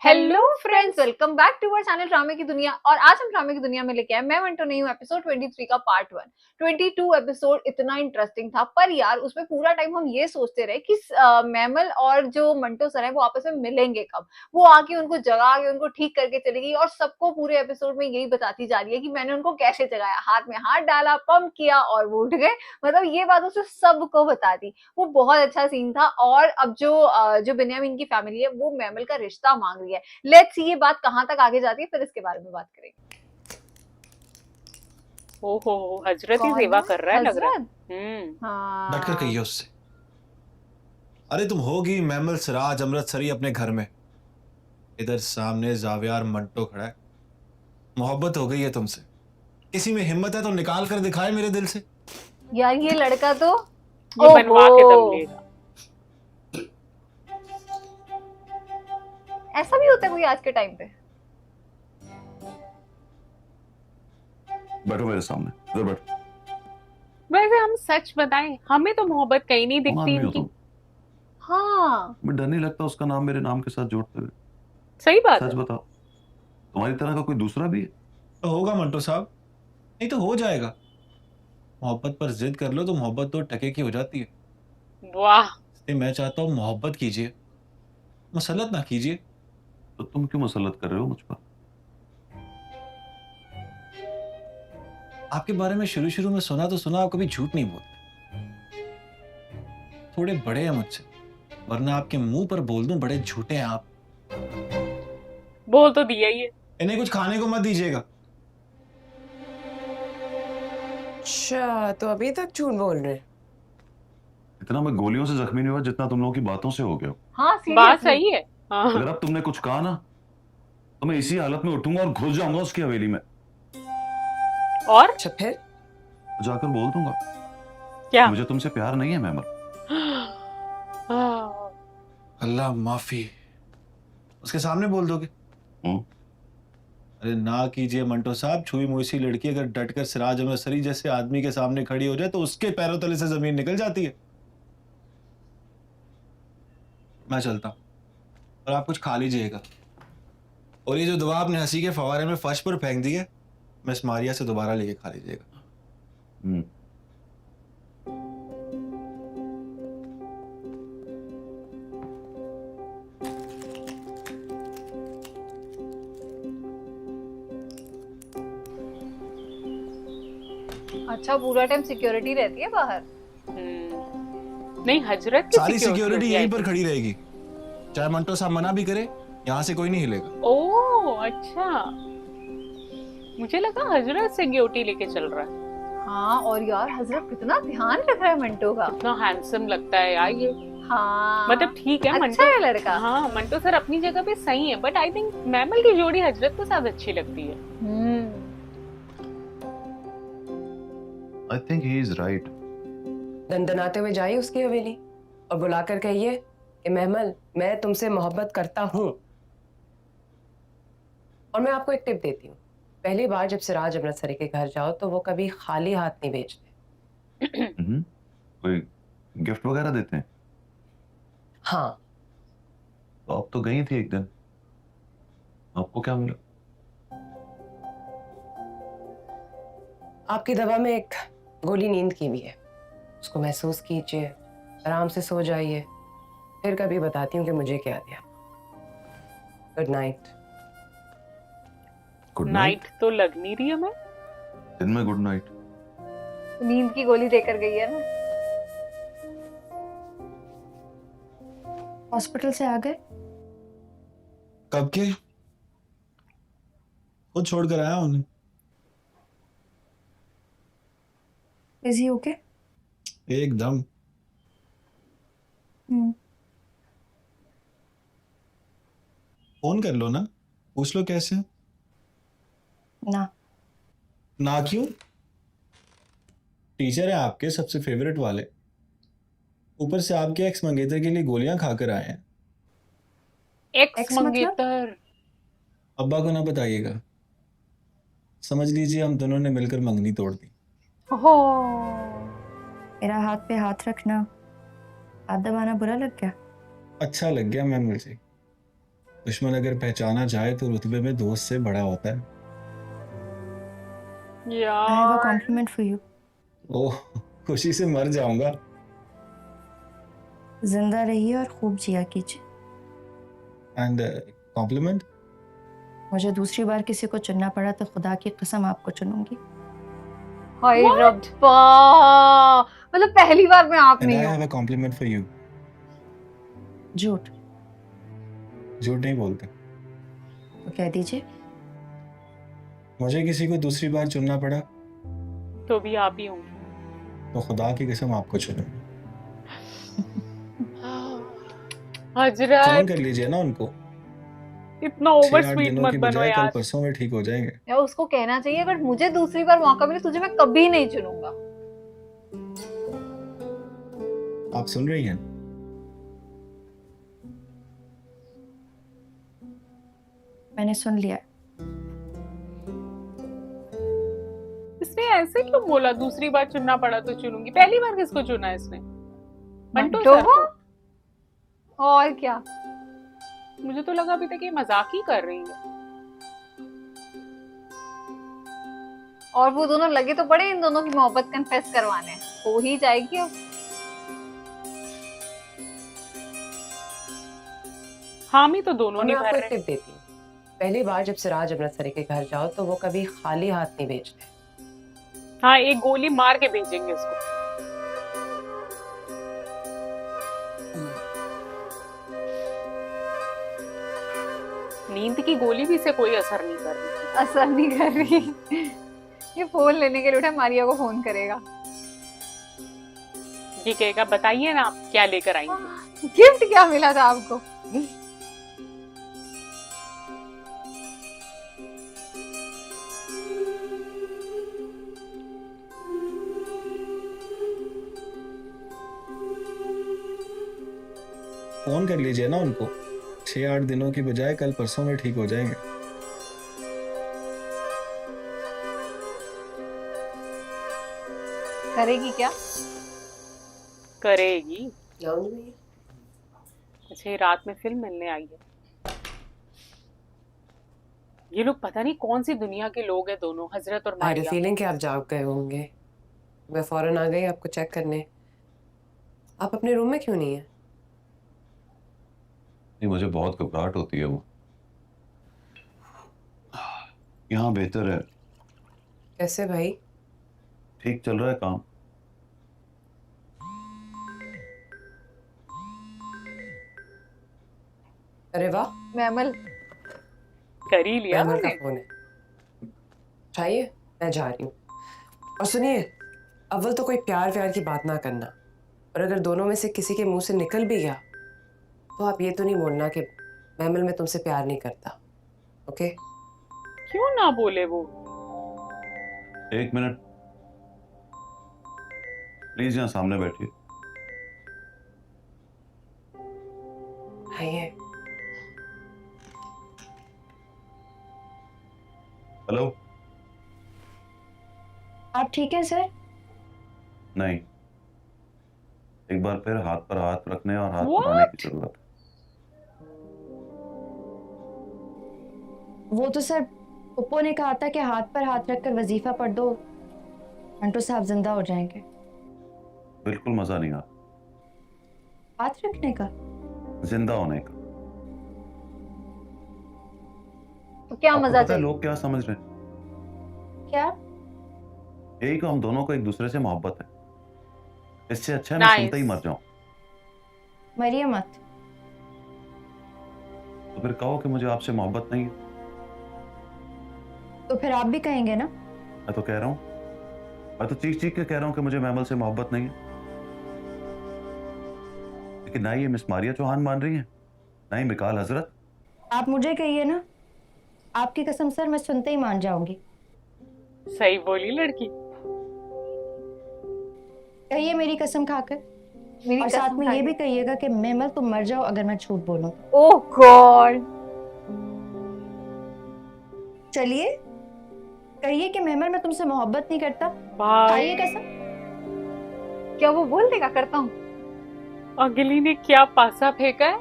Hello friends, welcome back to our channel ड्रामे की दुनिया। और आज हम ड्रामे की दुनिया में लेके आए, मैं मंटो नहीं हूँ, एपिसोड 23 का पार्ट 1। 22 एपिसोड इतना इंटरेस्टिंग था, पर यार उसमें पूरा टाइम हम ये सोचते रहे कि मैमल और जो मंटो सर है वो आपस में मिलेंगे कब। वो आके उनको जगा के उनको ठीक करके चलेगी और सबको पूरे एपिसोड में यही बताती जा रही है कि मैंने उनको कैसे जगाया, हाथ में हाथ डाला, पंप किया और वो उठ गए। मतलब ये बात उसने सबको बता दी। वो बहुत अच्छा सीन था। और अब जो बेन्यामिन की फैमिली है वो मैमल का रिश्ता मांग रही है। लेट्स सी ये बात कहां तक आगे जाती है, फिर इसके बारे में बात करेंगे। ओहो, हजरत ही कौन सेवा है कर रहा है लग रहा हजरत? है। बैठकर हाँ, कहिए उससे। अरे तुम होगी मैमल सिराज अमृतसरी अपने घर में। इधर सामने जावियार मंटो खड़ा है। मोहब्बत हो गई है तुमसे। किसी में हिम्मत है तो निकाल कर दिखाए मेरे दिल से। यार ये लड़का तो ये ओहो, बनवा के दम लेगा। ऐसा भी होता है कोई आज के टाइम पे? बैठो मेरे सामने, इधर बैठो। वैसे हम सच बताएं, हमें तो मोहब्बत कहीं नहीं कौन दिखती आदमी हो इनकी। तुम? हाँ, मैं डर नहीं लगता उसका नाम मेरे नाम के साथ जोड़ते हुए। सही बात सच है। बताओ, तुम्हारी तरह का कोई दूसरा भी है? तो होगा मंटो साहब, नहीं तो हो जाएगा। मोहब्बत पर जिद कर लो तो मोहब्बत तो टके की हो जाती है। वाह। इसलिए मैं चाहता हूँ मोहब्बत कीजिए, मसलत ना कीजिए। तो तुम क्यों मसलत कर रहे हो मुझ पर? आपके बारे में शुरू शुरू में सुना तो सुना, आप कभी झूठ नहीं बोलते। थोड़े बड़े हैं मुझसे, वरना आपके मुंह पर बोल दूं बड़े झूठे हैं आप। बोल तो दिया ही है। इन्हें कुछ खाने को मत दीजिएगा। अच्छा, तो अभी तक झूठ बोल रहे हैं? इतना मैं गोलियों से जख्मी नहीं हुआ जितना तुम लोगों की बातों से हो गया हूं। हाँ बात सीरियसली। सही है। हाँ। अगर अब तुमने कुछ कहा ना तो मैं इसी हालत में उठूंगा और घुस जाऊंगा उसकी हवेली में। और अच्छा फिर? जाकर बोल दूंगा क्या? मुझे तुमसे प्यार नहीं है मैमल। हाँ, अल्लाह माफी। उसके सामने बोल दोगे? हम्म? अरे ना कीजिए मंटो साहब, छुई मुई सी लड़की अगर डटकर सिराज अमृतसरी जैसे आदमी के सामने खड़ी हो जाए तो उसके पैरों तले से जमीन निकल जाती है। मैं चलता हूं और आप कुछ खा लीजिएगा। और ये जो दवा आपने हंसी के फवारे में फर्श पर फेंक दी है, मिस मारिया से दोबारा लेके खा लीजिएगा। हम्म। अच्छा, पूरा टाइम सिक्योरिटी रहती है बाहर? नहीं, हजरत की सारी सिक्योरिटी सिक्योरिटी यहीं पर खड़ी रहेगी, चाहे मंटो साहब मना भी करे, यहां से कोई नहीं हिलेगा। ओह अच्छा, मुझे लगा हजरत सिक्योरिटी लेके चल रहा है। हाँ, और यार हजरत कितना ध्यान रख रहा है मंटो का। कितना हैंडसम लगता है यार ये। हाँ मतलब ठीक है, अच्छा मंटो है लड़का। हाँ, मंटो सर अपनी जगह पे सही है, बट आई थिंक मैमल की जोड़ी हजरत को साथ अच्छी लगती है। I think he is right. दंदनाते हुए जाइए उसकी हवेली और बुलाकर कहिए कि महमल, मैं तुमसे मोहब्बत करता हूँ। और मैं आपको एक टिप देती हूँ, पहली बार जब सिराज अमृतसरी के घर जाओ तो वो कभी खाली हाथ नहीं भेजते। कोई गिफ्ट वगैरह देते हैं? हाँ, तो आप तो गई थी एक दिन, आपको क्या मिला? आपकी दवा में एक गोली नींद की भी है, उसको महसूस कीजिए, आराम से सो जाइए। फिर कभी बताती हूँ कि मुझे क्या दिया। Good night. Good night? Night तो लग नहीं रही हमें। दिन में गुड नाइट? नींद की गोली देकर गई है ना। हॉस्पिटल से आ गए? कब के? खुद छोड़कर आया उन्हें। Is he okay? एकदम। फोन कर लो ना, पूछ लो कैसे हैं। ना। ना क्यों? टीचर है आपके सबसे फेवरेट वाले, ऊपर से आपके एक्स मंगेतर के लिए गोलियां खाकर आए हैं। एक्स एक्स मतलब? मंगेतर? अब्बा को ना बताइएगा, समझ लीजिए हम दोनों ने मिलकर मंगनी तोड़ दी। हो, मेरा हाथ पे हाथ रखना, हाथ दबाना बुरा लग गया? अच्छा लग गया मैम मुझे। दुश्मन अगर पहचाना जाए तो रुतबे में दोस्त से बड़ा होता है। I have a यार compliment for you. ओह, खुशी से मर जाऊंगा। जिंदा रहिए और खूब जिया कीजिए। And compliment? मुझे दूसरी बार किसी को चुनना पड़ा तो खुदा की कसम आपको चुनूंगी। हाय रब्बा, मतलब पहली बार मैं आप एंड आई नहीं हैव हूँ। A compliment for you. झूठ झूठ नहीं बोलते। तो कह दीजिए। मुझे किसी को दूसरी बार चुनना पड़ा तो भी आप ही होंगे। तो खुदा की कसम आपको चुनूंगा। हजरत फोन कर लीजिए ना उनको। इतना ओवर 6-8 स्वीट दिनों मत की बनो बजाय कल यार। परसों में ठीक हो जाएंगे। या उसको कहना चाहिए अगर मुझे दूसरी बार मौका मिले तुझे मैं कभी नहीं चुनूंगा। आप सुन रही हैं? मैंने सुन लिया। इसने ऐसे क्यों बोला दूसरी बार चुनना पड़ा तो चुनूंगी? पहली बार किसको चुना इसने? मंटो मंटो सर को। और क्या, मुझे तो लगा अभी तक ये मजाक ही कर रही है। और वो दोनों लगे तो पड़े इन दोनों की मोहब्बत कन्फेस करवाने। हो ही जाएगी अब। हामी तो दोनों और नहीं मैं भर आपको एक रहे। टिप देती हूँ, पहली बार जब सिराज अमृतसरी के घर जाओ तो वो कभी खाली हाथ नहीं भेजते। हाँ, एक गोली मार के भेजेंगे उसको। नींद की गोली भी इसे कोई असर नहीं कर रही। असर नहीं कर रही। ये फोन लेने के लिए उठा, मारिया को फोन करेगा। ये कहेगा बताइए ना आप क्या लेकर आएंगे। गिफ्ट क्या मिला था आपको? फोन कर लीजिए ना उनको। 6-8 दिनों की बजाय कल परसों में ठीक हो जाएंगे। करेगी क्या? करेगी। लाउंज में अच्छा, ये रात में फिल्म मिलने आई है। ये लोग पता नहीं कौन सी दुनिया के लोग हैं दोनों, हजरत और आई हैड मारिया। फीलिंग कि आप जाग गए होंगे। मैं फौरन आ गई आपको चेक करने। आप अपने रूम में क्यों नहीं है? नहीं, मुझे बहुत घबराहट होती है। वो यहाँ बेहतर है। कैसे भाई? ठीक चल रहा है काम। अरे वाह, मैमल, कर ही लिया मैमल का मैंने। फोन है। उठाइए, मैं जा रही हूँ। और सुनिए, अव्वल तो कोई प्यार व्यार की बात ना करना, और अगर दोनों में से किसी के मुंह से निकल भी गया तो आप ये तो नहीं बोलना कि मैमल मैं तुमसे प्यार नहीं करता। ओके? क्यों ना बोले वो? एक मिनट प्लीज, यहाँ सामने बैठिए। आइए। हेलो। आप ठीक है सर? नहीं, एक बार फिर हाथ पर हाथ रखने और हाथ What? बढ़ाने की जरूरत है। वो तो सर पप्पू ने कहा था कि हाथ पर हाथ रखकर वजीफा पढ़ दो, मंटो साहब जिंदा हो जाएंगे। बिल्कुल मजा नहीं आ हाथ रखने का? जिंदा होने का। तो क्या आपको मजा पता है चाहिए? लोग क्या समझ रहे हैं? क्या? यही को हम दोनों को एक दूसरे से मोहब्बत है। इससे अच्छा है मैं Nice. सुनते ही मर जाऊं। मरिए मत। तो फिर कहो कि मुझे आपसे मोहब्बत नहीं है। तो फिर आप भी कहेंगे ना? मैं तो कह रहा हूं, मैं तो चीख चीख के कह रहा हूं कि मुझे मैमल से मोहब्बत नहीं है। लेकिन ना ये मिस मारिया चौहान मान रही है, ना ही मिकाल हजरत। आप मुझे कहिए ना, आपकी कसम सर मैं सुनते ही मान जाऊंगी। सही बोली लड़की। कहिए मेरी कसम खाकर, मेरी और साथ कसम में खा ये के। भी कहिएगा कि मैमल तुम मर जाओ अगर मैं झूठ बोलूं। ओह गॉड, चलिए कहिए कि मैमल मैं तुमसे मोहब्बत नहीं करता। भाई, खाइए कसम। क्या वो बोल देगा करता हूँ? अगली ने क्या पासा फेंका है?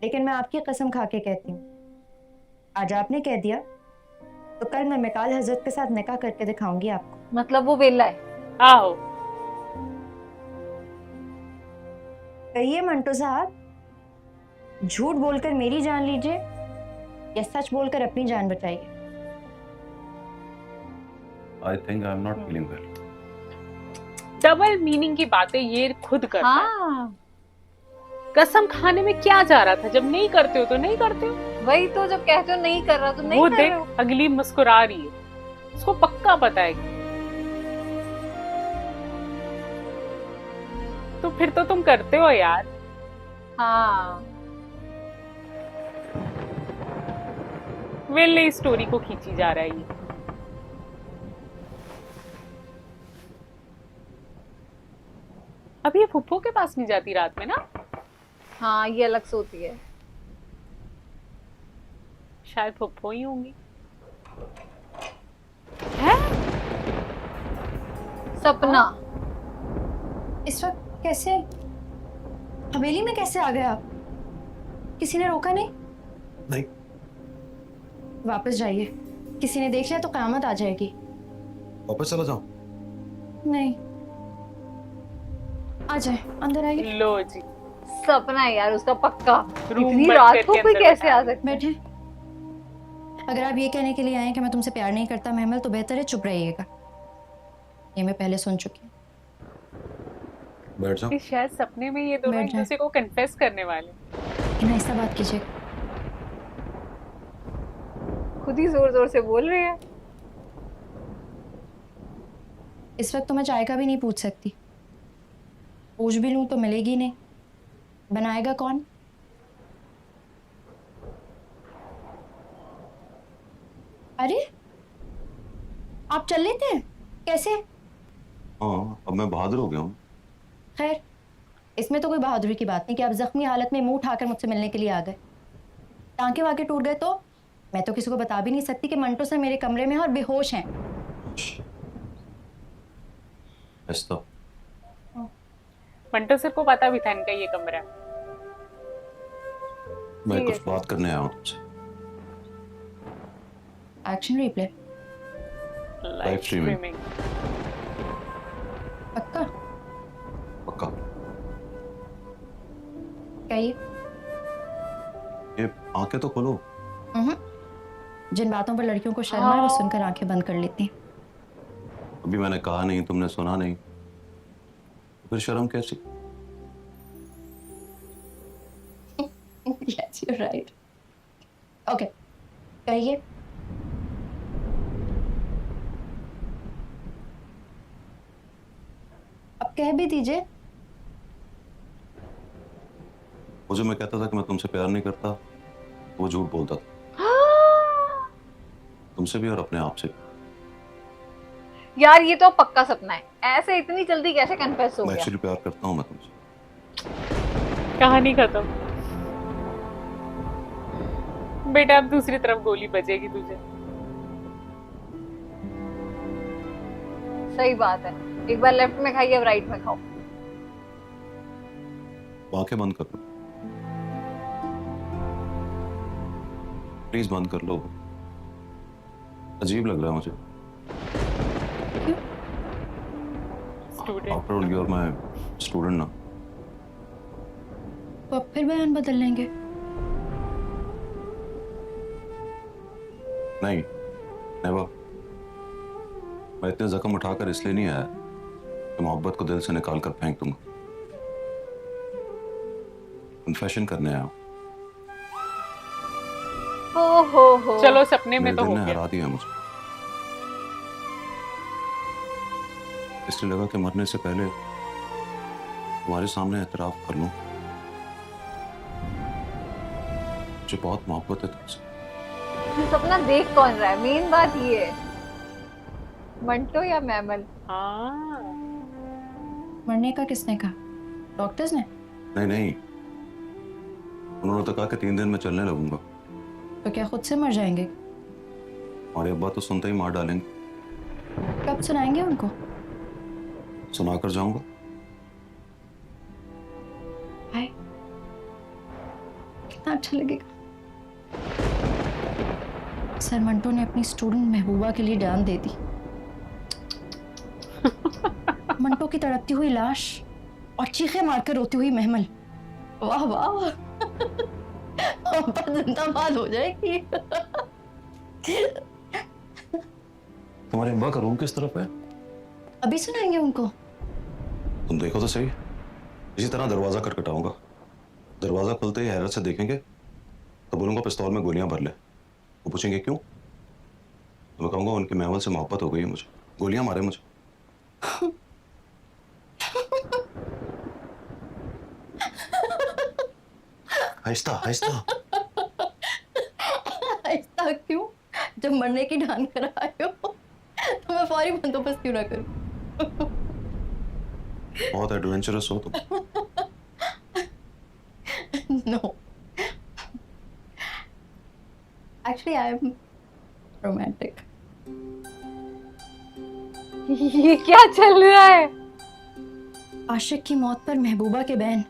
लेकिन मैं आपकी कसम खा के कहती हूँ, आज आपने कह दिया तो कल मैं मिकाल हजरत के साथ निकाह करके दिखाऊंगी आपको। मतलब वो वेला है। आओ। कहिए मंटो साहब, झूठ बोलकर मेरी जान लीजिए या सच बोलकर अपनी जान बचाइए। I think I am not feeling well. Double meaning की बातें ये खुद करता है। हाँ कसम खाने में क्या जा रहा था? जब नहीं करते हो तो नहीं करते हो। वही तो, जब कहते हो नहीं कर रहा तो नहीं वो कर देख रहे हो। अगली मुस्कुरा रही है, उसको पक्का पता है तो फिर तो तुम करते हो यार। हाँ वेले इस स्टोरी को खींची जा रहा है ये। अब ये फुप्पो के पास नहीं जाती रात में ना? हाँ, ये अलग सोती है। शायद फुप्पो ही होंगी। है सपना। इस वक्त कैसे हवेली में कैसे आ गए आप? किसी ने रोका नहीं? नहीं। वापस जाइए, किसी ने देख लिया तो कयामत आ जाएगी। वापस चला जाओ। नहीं, आ जाए, अंदर आइए। लो जी। सपना है यार उसका पक्का। रूम इतनी बंद रात करके को कोई अंदर कैसे बैठा आ है। सकता है? बैठे। अगर आप ये कहने के लिए आए हैं कि मैं तुमसे प्यार नहीं करता महमल, तो बेहतर है चुप रहिएगा। ये मैं पहले सुन चुकी हूँ। बैठ जाओ। कि शायद सपने में ये दोनों बैठ एक जाए। दूसरे को कन्फेस करने वाले। लेकिन ऐसा बात कीजिए। खुद ही जोर जोर से बोल रहे हैं। इस वक्त तो मैं चाय का भी नहीं पूछ सकती। पूछ भी लूं तो मिलेगी नहीं। बनाएगा कौन? अरे आप चल लेते हैं कैसे? हाँ, अब मैं बहादुर हो गया हूँ। खैर, इसमें तो कोई बहादुरी की बात नहीं कि आप जख्मी हालत में मुंह उठाकर मुझसे मिलने के लिए आ गए। टांके वाके टूट गए तो मैं तो किसी को बता भी नहीं सकती कि मंटो सर मेरे कमरे में हैं और बेहोश हैं। ऐसा मंटो सर को पता भी था इनका ये कमरा है। मैं ठीक कुछ है। बात करने आया हूँ तुमसे। Action replay live streaming। Streaming. पक्का? पक्का। कहिए। ये आंखें तो खोलो। जिन बातों पर लड़कियों को शर्म आए वो सुनकर आंखें बंद कर लेती हैं। अभी मैंने कहा नहीं, तुमने सुना नहीं, तो फिर शर्म कैसी? Yes, you're right. Okay. कहिए। अब कह भी दीजिए। वो जो मैं कहता था कि मैं तुमसे प्यार नहीं करता, वो झूठ बोलता था। तुमसे भी और अपने आप से। यार ये तो पक्का सपना है। ऐसे इतनी जल्दी कैसे कन्फेस हो मैं गया? एक्चुअली प्यार करता हूँ मैं तुमसे। कहानी खत्म। बेटा अब दूसरी तरफ गोली बजेगी तुझे। सही बात है। एक बार लेफ्ट में खाइए, अब राइट में खाओ। आंखें बंद कर लो, प्लीज बंद कर लो। अजीब लग रहा है मुझे। Student. After all you are my student ना। तो अब फिर बयान बदल लेंगे। नहीं, नेवर। मैं इतने जख्म उठाकर इसलिए नहीं आया कि मोहब्बत को दिल से निकाल कर फेंक दूंगा। कन्फेशन करने आया हूं। हो। चलो सपने में मेरे तो दिल हो ने गया। हरा दिया मुझे। इसलिए लगा कि मरने से पहले तुम्हारे सामने एतराफ कर लूं, मुझे बहुत मोहब्बत है तुमसे। सपना देख कौन रहा है? मेन बात ये है। मंटो या मैमल? हाँ। मरने का किसने कहा? डॉक्टर्स ने? नहीं नहीं, उन्होंने तो कहा कि 3 दिन में चलने लगूंगा। तो क्या खुद से मर जाएंगे? हमारे अब्बा तो सुनते ही मार डालेंगे। कब सुनाएंगे उनको? सुनाकर जाऊंगा। हाय। कितना अच्छा लगेगा। सर मंटो ने अपनी स्टूडेंट महबूबा के लिए जान दे दी। मंटो की तड़पती हुई लाश और चीखें मारकर रोती हुई महमल। वाह वाह, जिंदाबाद हो जाएगी। तुम्हारे अब्बा का रूम किस तरफ है? अभी सुनाएंगे उनको। तुम देखो तो सही। इसी तरह दरवाजा खटखटाऊंगा। दरवाजा खुलते ही हैरत से देखेंगे तो बोलूंगा पिस्तौल में गोलियां भर ले। वो पूछेंगे क्यों, तो मैं कहूंगा उनकी महवल से मोहब्बत हो गई है मुझे, गोलियां मारे मुझे। आहिस्ता आहिस्ता। ऐसा क्यों? जब मरने की ठान कर आए हो तो मैं फौरी बंदोबस्त क्यों ना करूं? बहुत एडवेंचरस हो तुम। No. Actually, I'm romantic. ये क्या चल रहा है? आशिक की मौत पर महबूबा के बहन।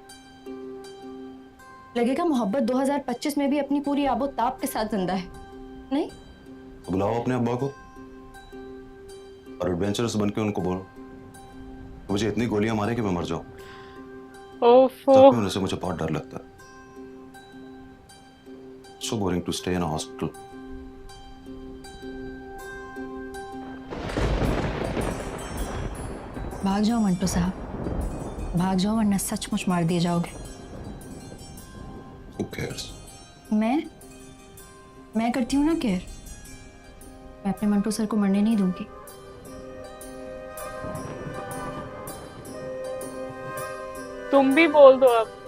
लगेगा मोहब्बत 2025 में भी अपनी पूरी आबोताब के साथ जिंदा है, नहीं? तो बुलाओ अपने अब्बा को और एडवेंचरस बन के उनको बोलो मुझे इतनी गोलियां मारे कि मैं मर जाऊं। ओफो, जख्मी होने से मुझे बहुत डर लगता है। So boring to stay in a hospital. भाग जाओ मंटो साहब, भाग जाओ वरना सचमुच मार दिए जाओगे। Who cares? मैं करती हूँ ना केयर। मैं अपने मंटो सर को मरने नहीं दूंगी। तुम भी बोल दो अब।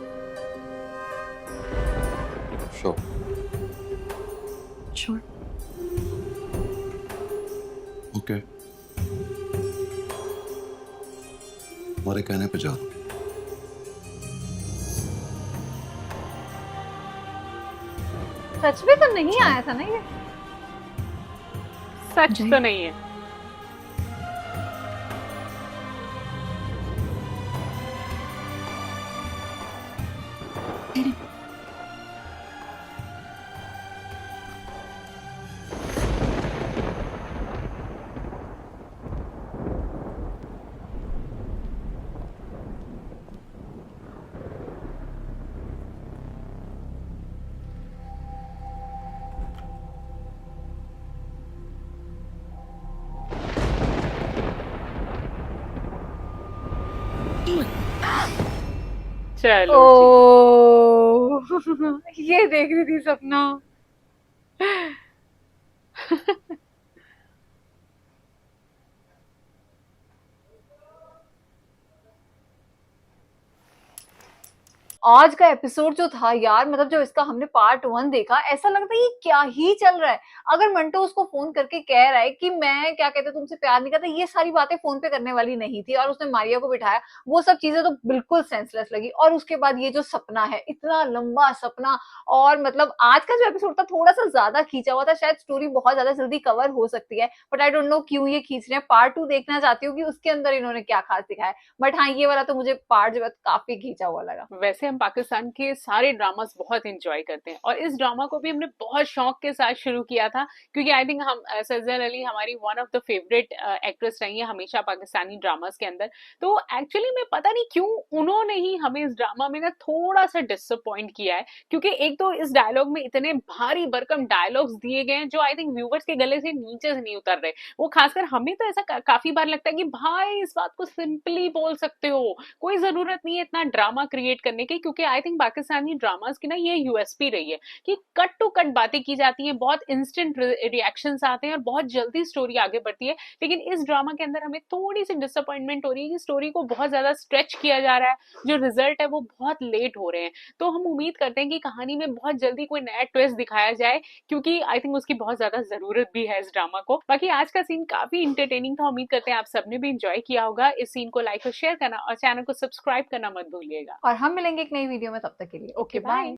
Sure. Sure. Okay. हमारे कहने पे जा रहा हूं। सच में तो नहीं आया था ना ये? सच जी। तो नहीं है। चलो ओ ये देख रही थी सपना। आज का एपिसोड जो था यार, मतलब जब इसका हमने पार्ट 1 देखा, ऐसा लगता है ये क्या ही चल रहा है। अगर मंटो उसको फोन करके कह रहा है कि मैं क्या कहते तुमसे प्यार नहीं करता, ये सारी बातें फोन पे करने वाली नहीं थी, और उसने मारिया को बिठाया, वो सब चीजें तो बिल्कुल सेंसलेस लगी। और उसके बाद ये जो सपना है, इतना लंबा सपना, और मतलब आज का जो एपिसोड था थोड़ा सा ज्यादा खींचा हुआ था। शायद स्टोरी बहुत ज्यादा जल्दी कवर हो सकती है, बट आई डोंट नो क्यों ये खींच रहे हैं। पार्ट 2 देखना चाहती हूँ कि उसके अंदर इन्होंने क्या खास दिखाया है। बट हाँ, ये वाला तो मुझे पार्ट जो है काफी खींचा हुआ लगा। वैसे हम पाकिस्तान के सारे ड्रामास बहुत एंजॉय करते हैं और इस ड्रामा को भी हमने बहुत शौक के साथ शुरू किया था, क्योंकि आई थिंक हम सजल अली हमारी one of the favourite actress रही है हमेशा पाकिस्तानी ड्रामास के अंदर। तो एक्चुअली में पता नहीं क्यों उन्होंने ही हमें इस ड्रामा में ना थोड़ा सा डिसअपॉइंट किया है, क्योंकि एक तो इस डायलॉग में इतने भारी भरकम डायलॉग्स दिए गए हैं जो आई थिंक व्यूवर्स के गले से नीचे से नहीं उतर रहे। वो खासकर हमें तो ऐसा काफी बार लगता है कि भाई इस बात को सिंपली बोल सकते हो, कोई जरूरत नहीं है इतना ड्रामा क्रिएट करने की, क्योंकि आई थिंक पाकिस्तानी ड्रामास की ना ये यूएसपी रही है कि कट टू कट बातें की जाती हैं, बहुत इंस्टेंट रिएक्शंस आते हैं और बहुत जल्दी स्टोरी आगे बढ़ती है। लेकिन इस ड्रामा के अंदर हमें थोड़ी सी डिसअपॉइंटमेंट हो रही है कि स्टोरी को बहुत ज्यादा स्ट्रेच किया जा रहा है, जो रिजल्ट है वो बहुत लेट हो रहे हैं। तो हम उम्मीद करते हैं कि कहानी में बहुत जल्दी कोई नया ट्विस्ट दिखाया जाए, क्योंकि आई थिंक उसकी बहुत ज्यादा जरूरत भी है इस ड्रामा को। बाकी आज का सीन काफी इंटरटेनिंग था, उम्मीद करते हैं आप सबने भी इंजॉय किया होगा। इस सीन को लाइक और शेयर करना और चैनल को सब्सक्राइब करना मत भूलिएगा। और हम मिलेंगे एक नई वीडियो में, तब तक के लिए ओके बाय।